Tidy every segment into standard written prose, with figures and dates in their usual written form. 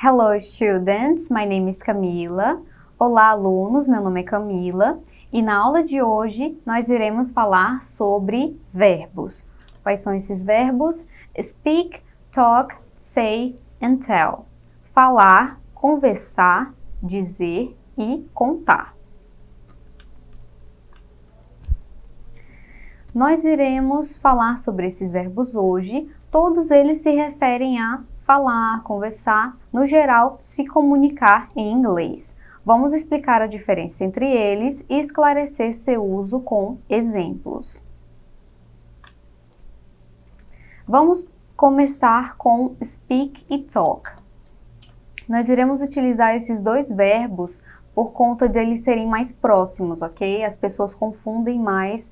Hello students, my name is Camila. Olá alunos, meu nome é Camila e na aula de hoje nós iremos falar sobre verbos. Quais são esses verbos? Speak, talk, say and tell. Falar, conversar, dizer e contar. Nós iremos falar sobre esses verbos hoje. Todos eles se referem a falar, conversar, no geral, se comunicar em inglês. Vamos explicar a diferença entre eles e esclarecer seu uso com exemplos. Vamos começar com speak e talk. Nós iremos utilizar esses dois verbos por conta de eles serem mais próximos, ok? As pessoas confundem mais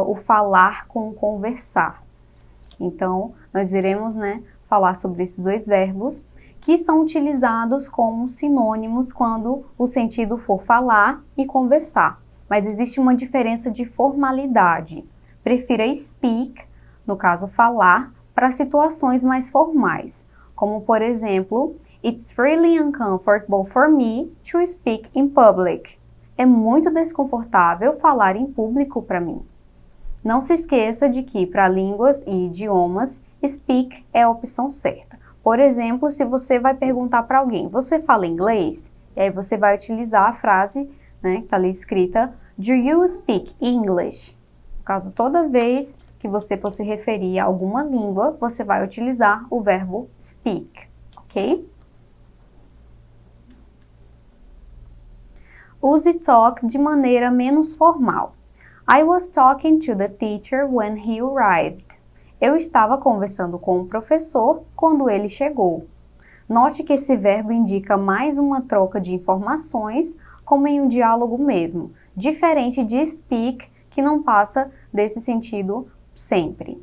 o falar com o conversar. Então, nós iremos, falar sobre esses dois verbos que são utilizados como sinônimos quando o sentido for falar e conversar. Mas existe uma diferença de formalidade. Prefira speak, no caso falar, para situações mais formais, como por exemplo, It's really uncomfortable for me to speak in public. É muito desconfortável falar em público para mim. Não se esqueça de que para línguas e idiomas, speak é a opção certa. Por exemplo, se você vai perguntar para alguém, você fala inglês? E aí você vai utilizar a frase, que está ali escrita, Do you speak English? No caso, toda vez que você for se referir a alguma língua, você vai utilizar o verbo speak, ok? Use talk de maneira menos formal. I was talking to the teacher when he arrived. Eu estava conversando com o professor quando ele chegou. Note que esse verbo indica mais uma troca de informações, como em um diálogo mesmo, diferente de speak, que não passa desse sentido sempre.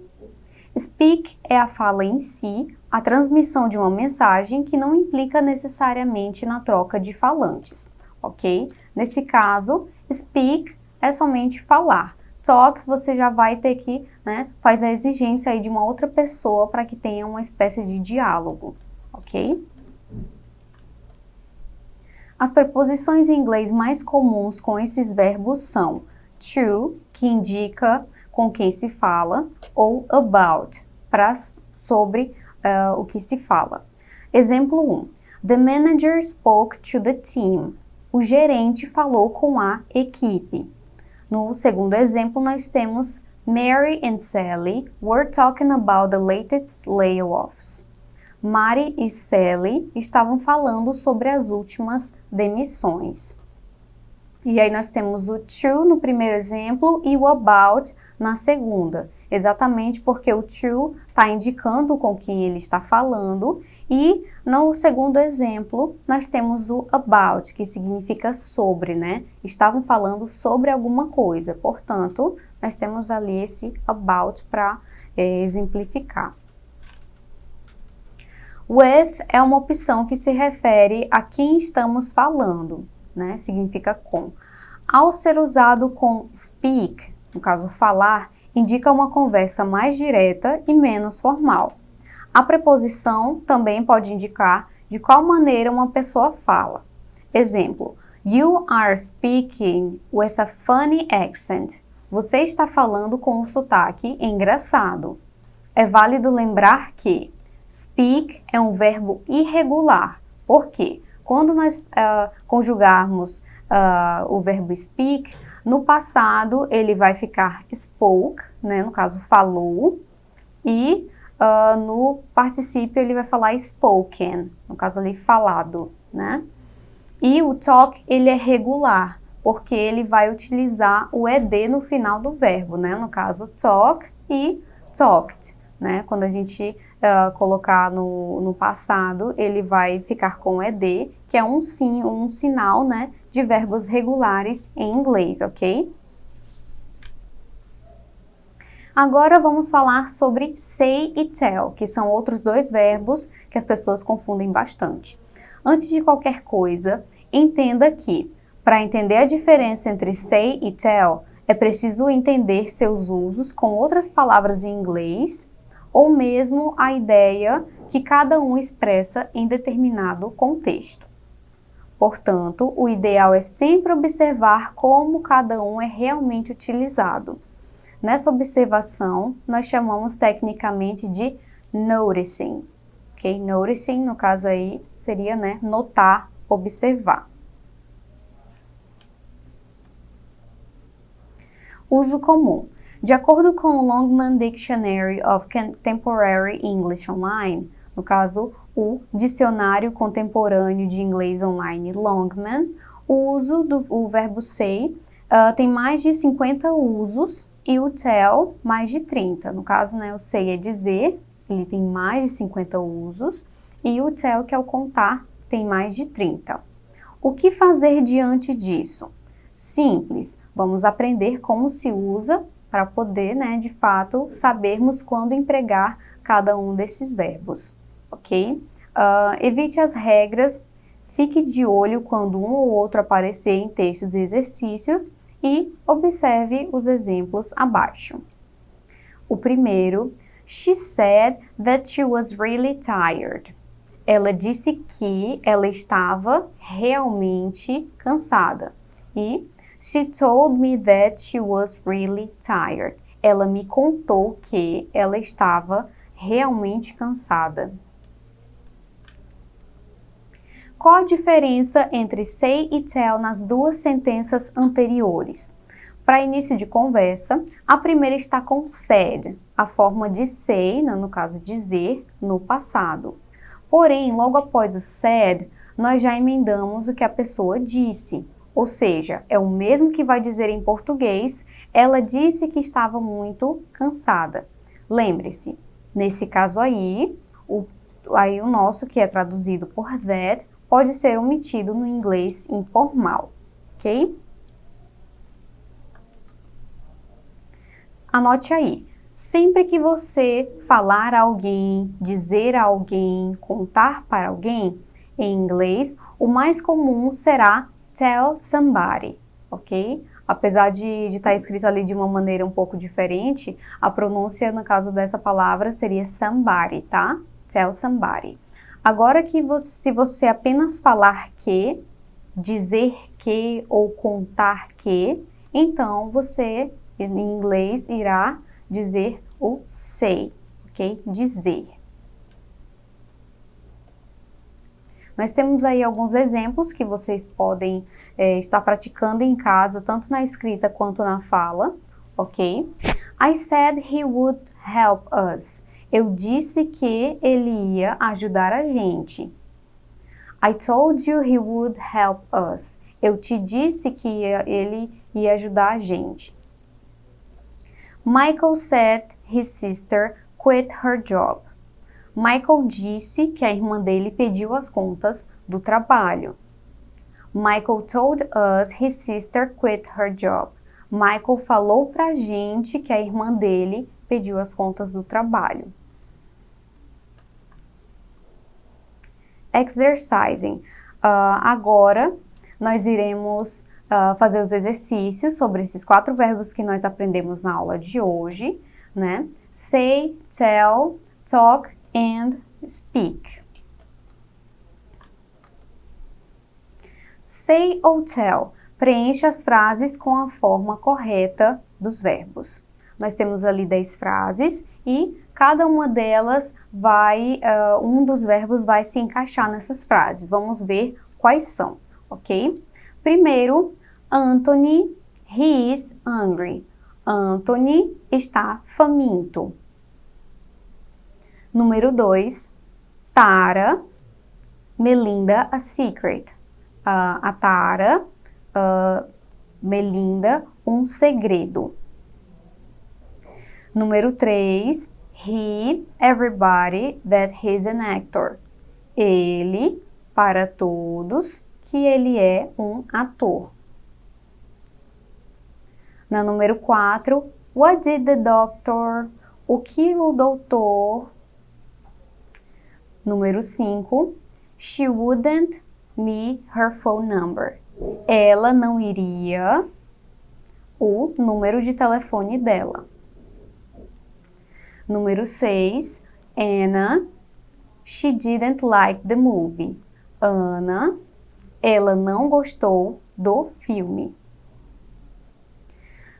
Speak é a fala em si, a transmissão de uma mensagem que não implica necessariamente na troca de falantes, ok? Nesse caso, speak é somente falar. Talk, você já vai ter que, faz a exigência aí de uma outra pessoa para que tenha uma espécie de diálogo, ok? As preposições em inglês mais comuns com esses verbos são to, que indica com quem se fala, ou about, sobre o que se fala. Exemplo 1. The manager spoke to the team. O gerente falou com a equipe. No segundo exemplo, nós temos Mary and Sally were talking about the latest layoffs. Mary e Sally estavam falando sobre as últimas demissões. E aí nós temos o to no primeiro exemplo e o about na segunda. Exatamente porque o to está indicando com quem ele está falando e no segundo exemplo nós temos o about, que significa sobre, Estavam falando sobre alguma coisa, portanto, nós temos ali esse about para exemplificar. With é uma opção que se refere a quem estamos falando, significa com. Ao ser usado com speak, no caso falar, indica uma conversa mais direta e menos formal. A preposição também pode indicar de qual maneira uma pessoa fala. Exemplo, You are speaking with a funny accent. Você está falando com um sotaque engraçado. É válido lembrar que speak é um verbo irregular. Por quê? Quando nós conjugarmos o verbo speak, no passado ele vai ficar spoke, no caso falou, e no particípio ele vai falar spoken, no caso ali falado, E o talk ele é regular, porque ele vai utilizar o ed no final do verbo, no caso talk e talked, Quando a gente colocar no passado, ele vai ficar com ed, que é um sinal, de verbos regulares em inglês, ok? Agora vamos falar sobre say e tell, que são outros dois verbos que as pessoas confundem bastante. Antes de qualquer coisa, entenda que, para entender a diferença entre say e tell, é preciso entender seus usos com outras palavras em inglês ou mesmo a ideia que cada um expressa em determinado contexto. Portanto, o ideal é sempre observar como cada um é realmente utilizado. Nessa observação, nós chamamos tecnicamente de noticing. Ok? Noticing, no caso aí, seria, né, notar, observar. Uso comum. De acordo com o Longman Dictionary of Contemporary English Online, no caso, o Dicionário Contemporâneo de Inglês Online Longman, o uso do verbo say tem mais de 50 usos e o tell mais de 30. No caso, né, o say é dizer, ele tem mais de 50 usos, e o tell, que é o contar, tem mais de 30. O que fazer diante disso? Simples, vamos aprender como se usa para poder, né, de fato, sabermos quando empregar cada um desses verbos, ok? Evite as regras, fique de olho quando um ou outro aparecer em textos e exercícios e observe os exemplos abaixo. O primeiro, she said that she was really tired. Ela disse que ela estava realmente cansada. E she told me that she was really tired. Ela me contou que ela estava realmente cansada. Qual a diferença entre say e tell nas duas sentenças anteriores? Para início de conversa, a primeira está com said, a forma de say, no caso dizer, no passado. Porém, logo após o said, nós já emendamos o que a pessoa disse. Ou seja, é o mesmo que vai dizer em português, ela disse que estava muito cansada. Lembre-se, nesse caso aí, o nosso, que é traduzido por that, pode ser omitido no inglês informal, ok? Anote aí, sempre que você falar a alguém, dizer a alguém, contar para alguém, em inglês, o mais comum será tell somebody, ok? Apesar de estar escrito ali de uma maneira um pouco diferente, a pronúncia, no caso dessa palavra, seria somebody, tá? Tell somebody. Agora que se você apenas falar que, dizer que ou contar que, então você, em inglês, irá dizer o say, ok? Dizer. Nós temos aí alguns exemplos que vocês podem estar praticando em casa, tanto na escrita quanto na fala, ok? I said he would help us. Eu disse que ele ia ajudar a gente. I told you he would help us. Eu te disse que ele ia ajudar a gente. Michael said his sister quit her job. Michael disse que a irmã dele pediu as contas do trabalho. Michael told us his sister quit her job. Michael falou pra gente que a irmã dele pediu as contas do trabalho. Exercising. Agora, nós iremos fazer os exercícios sobre esses 4 verbos que nós aprendemos na aula de hoje, né? Say, tell, talk and speak. Say ou tell. Preencha as frases com a forma correta dos verbos. Nós temos ali 10 frases e cada uma delas um dos verbos vai se encaixar nessas frases. Vamos ver quais são, ok? Primeiro, Anthony, he is hungry. Anthony está faminto. Número 2, Tara, Melinda a secret. A Tara, Melinda, um segredo. Número 3, he, everybody, that he's an actor. Ele, para todos, que ele é um ator. Na número 4, what did the doctor? O que o doutor? Número 5, she wouldn't me her phone number. Ela não iria o número de telefone dela. Número 6, Anna, she didn't like the movie. Ana, ela não gostou do filme.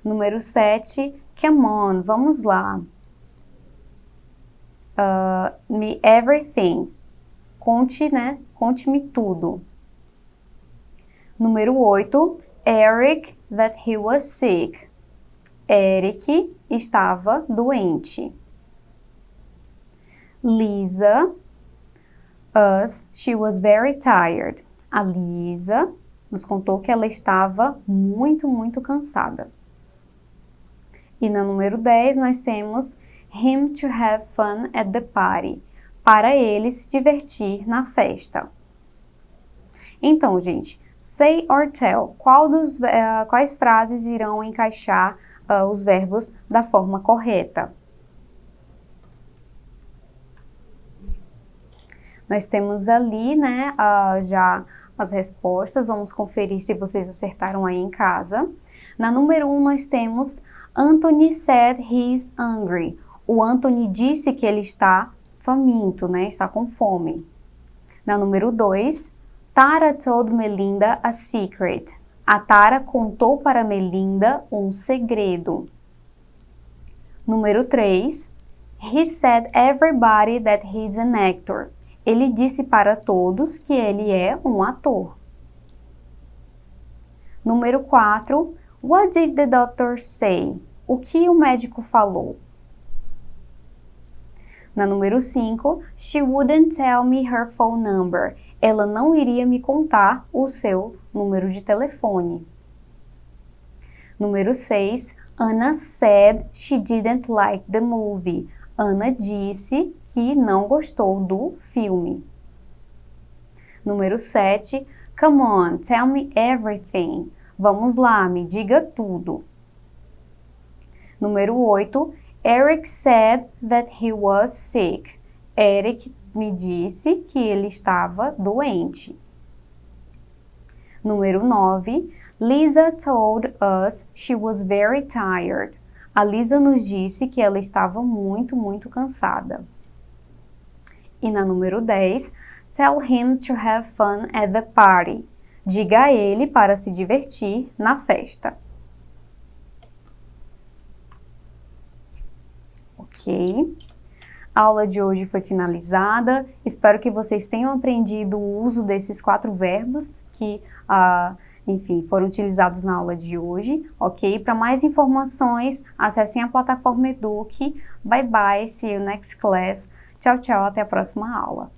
Número 7, come on, vamos lá. Me everything. Conte-me tudo. Número 8, Eric, that he was sick. Eric estava doente. Lisa, she was very tired. A Lisa nos contou que ela estava muito, muito cansada. E no número 10 nós temos him to have fun at the party. Para ele se divertir na festa. Então, gente, say or tell. Quais frases irão encaixar os verbos da forma correta? Nós temos ali, né, já as respostas. Vamos conferir se vocês acertaram aí em casa. Na número 1, nós temos Anthony said he's hungry. O Anthony disse que ele está faminto, né, está com fome. Na número 2, Tara told Melinda a secret. A Tara contou para Melinda um segredo. Número 3, he said everybody that he's an actor. Ele disse para todos que ele é um ator. Número 4, what did the doctor say? O que o médico falou? Na número 5, she wouldn't tell me her phone number. Ela não iria me contar o seu número de telefone. Número 6, Anna said she didn't like the movie. Ana disse que não gostou do filme. Número 7, come on, tell me everything. Vamos lá, me diga tudo. Número 8, Eric said that he was sick. Eric me disse que ele estava doente. Número 9, Lisa told us she was very tired. A Lisa nos disse que ela estava muito, muito cansada. E na número 10, tell him to have fun at the party. Diga a ele para se divertir na festa. Ok? A aula de hoje foi finalizada. Espero que vocês tenham aprendido o uso desses 4 verbos que, enfim, foram utilizados na aula de hoje, ok? Para mais informações, acessem a plataforma Eduque. Bye bye, see you next class. Tchau, tchau, até a próxima aula.